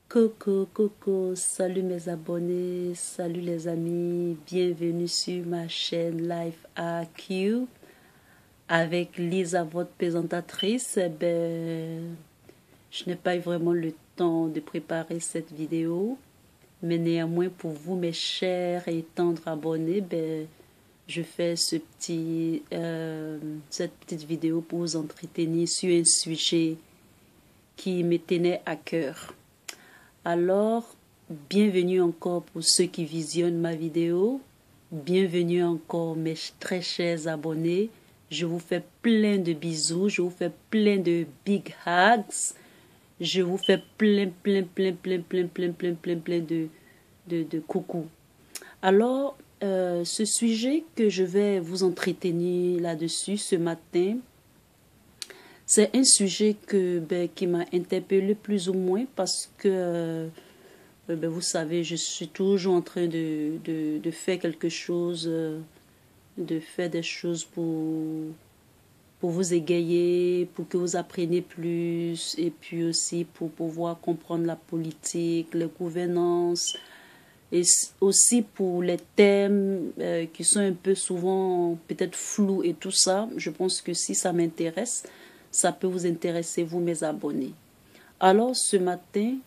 Coucou, salut mes abonnés, salut les amis, bienvenue sur ma chaîne Life AQ avec Lisa, votre présentatrice. Je n'ai pas eu vraiment le temps de préparer cette vidéo, mais néanmoins pour vous mes chers et tendres abonnés, je fais cette petite vidéo pour vous entretenir sur un sujet qui me tenait à cœur. Alors, bienvenue encore pour ceux qui visionnent ma vidéo. Bienvenue encore mes très chers abonnés. Je vous fais plein de bisous. Je vous fais plein de big hugs. Je vous fais plein de coucou. Alors, ce sujet que je vais vous entretenir là-dessus ce matin, c'est un sujet qui m'a interpellé plus ou moins parce que, vous savez, je suis toujours en train de faire quelque chose, de faire des choses pour vous égayer, pour que vous appreniez plus, et puis aussi pour pouvoir comprendre la politique, les gouvernances, et aussi pour les thèmes qui sont un peu souvent peut-être flous et tout ça. Je pense que si ça m'intéresse, ça peut vous intéresser, vous mes abonnés. Alors ce matin,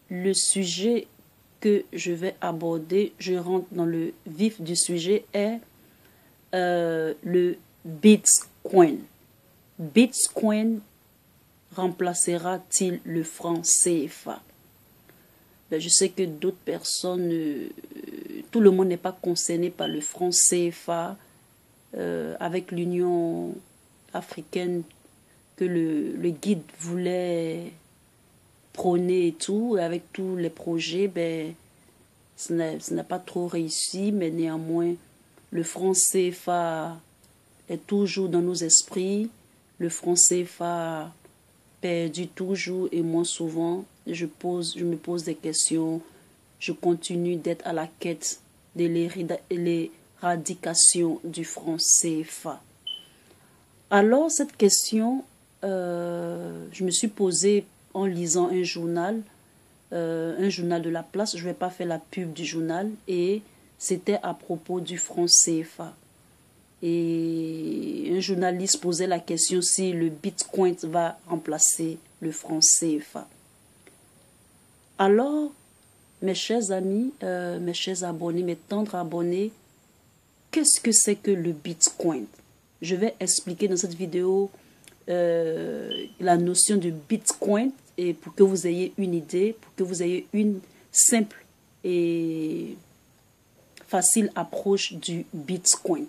le sujet que je vais aborder, je rentre dans le vif du sujet, est le Bitcoin. Bitcoin remplacera-t-il le franc CFA? Je sais que d'autres personnes, tout le monde n'est pas concerné par le franc CFA, avec l'Union africaine que le guide voulait prôner et tout, avec tous les projets, ça n'a pas trop réussi, mais néanmoins, le franc CFA est toujours dans nos esprits. Le franc CFA perdu toujours et moins souvent. Je me pose des questions. Je continue d'être à la quête de l'éradication du franc CFA. Alors, cette question, je me suis posée en lisant un journal de la place. Je ne vais pas faire la pub du journal, et c'était à propos du franc CFA. Et un journaliste posait la question si le Bitcoin va remplacer le franc CFA. Alors, mes chers amis, mes chers abonnés, mes tendres abonnés, qu'est-ce que c'est que le Bitcoin? Je vais expliquer dans cette vidéo la notion de Bitcoin, et pour que vous ayez une idée, pour que vous ayez une simple et facile approche du Bitcoin.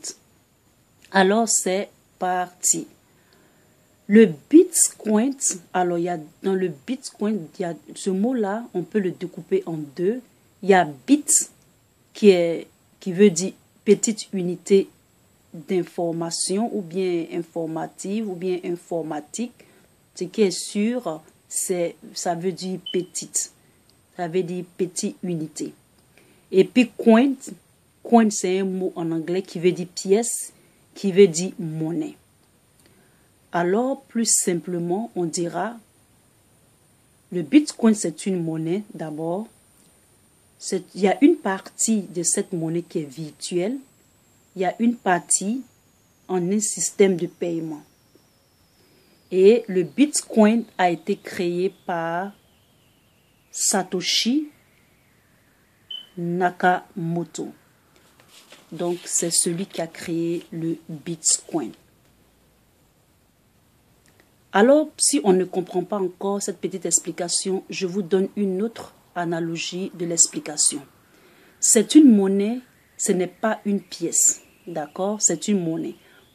Alors, c'est parti. Le Bitcoin, alors dans le Bitcoin, il y a ce mot-là, on peut le découper en deux. Il y a bit qui veut dire petite unité d'information, ou bien informative, ou bien informatique. Ce qui est sûr, ça veut dire petite. Ça veut dire petite unité. Et puis coin, c'est un mot en anglais qui veut dire pièce, qui veut dire monnaie. Alors, plus simplement, on dira, le Bitcoin, c'est une monnaie d'abord. Il y a une partie de cette monnaie qui est virtuelle. Il y a une partie en un système de paiement. Et le Bitcoin a été créé par Satoshi Nakamoto. Donc, c'est celui qui a créé le Bitcoin. Alors, si on ne comprend pas encore cette petite explication, je vous donne une autre analogie de l'explication. C'est une monnaie, ce n'est pas une pièce, d'accord? C'est une monnaie.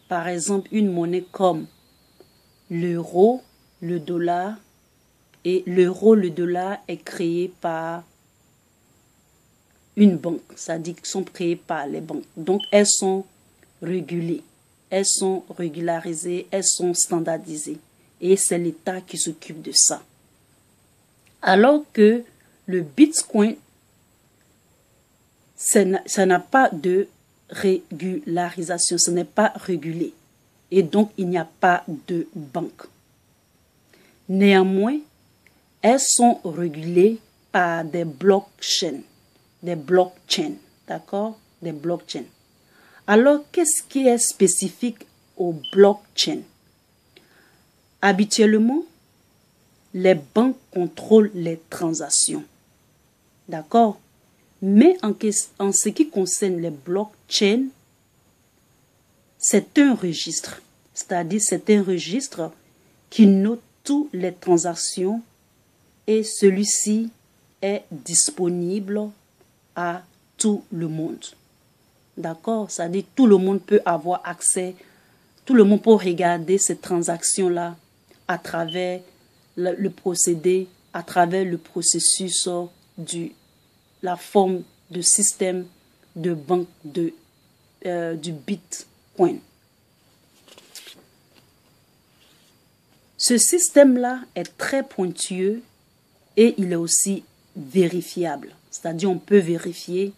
Par exemple, une monnaie comme l'euro, le dollar, et l'euro, le dollar est créé par une banque, c'est-à-dire qu'elles sont créées par les banques. Donc, elles sont régulées, elles sont régularisées, elles sont standardisées. Et c'est l'État qui s'occupe de ça. Alors que le Bitcoin, ça n'a pas de régularisation, ce n'est pas régulé. Et donc, il n'y a pas de banque. Néanmoins, elles sont régulées par des blockchains. Des blockchains, d'accord? Des blockchains. Alors, qu'est-ce qui est spécifique aux blockchains? Habituellement, les banques contrôlent les transactions. D'accord? Mais en ce qui concerne les blockchains, c'est un registre. C'est-à-dire, c'est un registre qui note toutes les transactions et celui-ci est disponible à tout le monde. D'accord? C'est-à-dire, tout le monde peut avoir accès, tout le monde peut regarder ces transactions-là à travers le procédé, à travers le processus la forme de système de banque du Bitcoin. Ce système-là est très pointueux et il est aussi vérifiable. C'est-à-dire on peut vérifier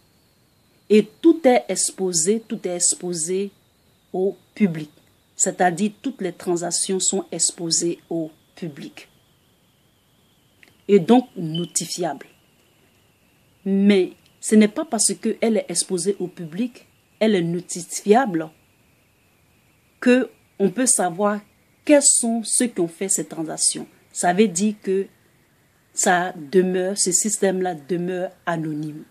et tout est exposé au public. C'est-à-dire toutes les transactions sont exposées au public et donc notifiables. Mais ce n'est pas parce qu'elle est exposée au public, elle est notifiable, qu'on peut savoir quels sont ceux qui ont fait ces transactions. Ça veut dire que ce système-là demeure anonyme.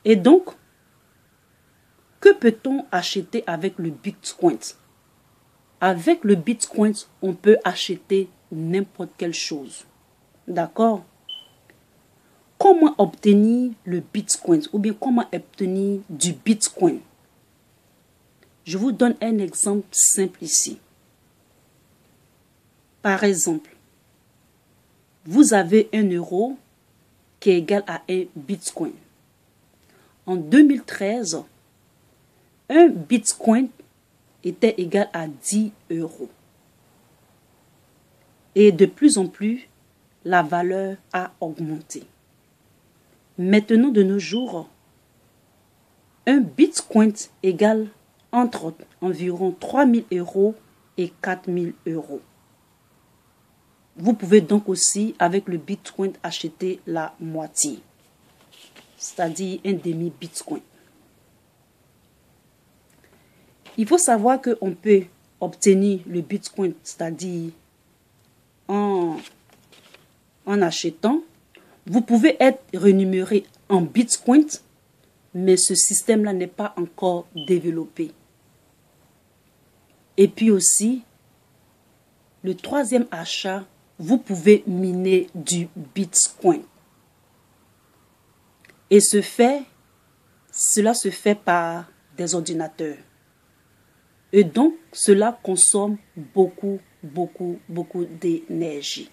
Et donc, que peut-on acheter avec le Bitcoin? Avec le Bitcoin, on peut acheter n'importe quelle chose. D'accord? Comment obtenir le Bitcoin ou bien comment obtenir du Bitcoin? Je vous donne un exemple simple ici. Par exemple, vous avez 1 euro qui est égal à 1 Bitcoin. En 2013, un Bitcoin était égal à 10 euros. Et de plus en plus, la valeur a augmenté. Maintenant, de nos jours, un Bitcoin égale entre environ 3 000 euros et 4 000 euros. Vous pouvez donc aussi, avec le Bitcoin, acheter la moitié, c'est-à-dire un demi-Bitcoin. Il faut savoir qu'on peut obtenir le Bitcoin, c'est-à-dire en achetant. Vous pouvez être rémunéré en Bitcoin, mais ce système-là n'est pas encore développé. Et puis aussi, le troisième achat, vous pouvez miner du Bitcoin. Et cela se fait par des ordinateurs. Et donc, cela consomme beaucoup d'énergie.